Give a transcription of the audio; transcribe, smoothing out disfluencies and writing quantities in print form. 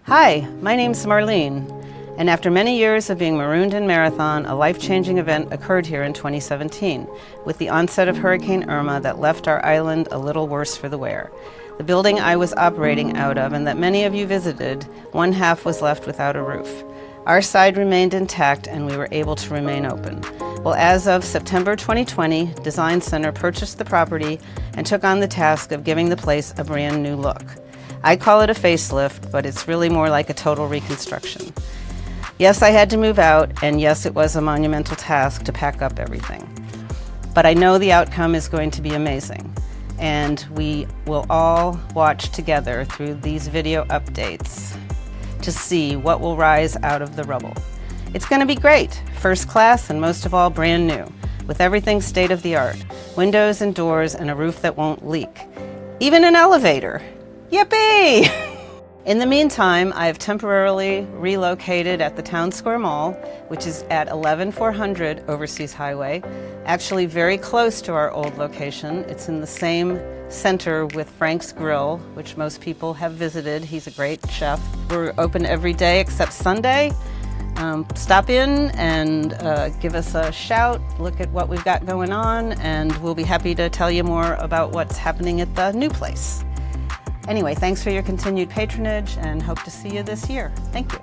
Hi, my name's Marlene, and after many years of being marooned in Marathon, a life-changing event occurred here in 2017 with the onset of Hurricane Irma that left our island a little worse for the wear. The building I was operating out of and that many of you visited, one half was left without a roof. Our side remained intact and we were able to remain open. Well, as of September 2020, Design Center purchased the property and took on the task of giving the place a brand new look. I call it a facelift, but it's really more like a total reconstruction. Yes, I had to move out, and yes, it was a monumental task to pack up everything. But I know the outcome is going to be amazing, and we will all watch together through these video updates to see what will rise out of the rubble. It's going to be great, first class, and most of all brand new, with everything state of the art, windows and doors and a roof that won't leak, even an elevator. Yippee! In the meantime, I have temporarily relocated at the Town Square Mall, which is at 11400 Overseas Highway, actually very close to our old location. It's in the same center with Frank's Grill, which most people have visited. He's a great chef. We're open every day except Sunday. Stop in and give us a shout, look at what we've got going on, and we'll be happy to tell you more about what's happening at the new place. Anyway, thanks for your continued patronage and hope to see you this year. Thank you.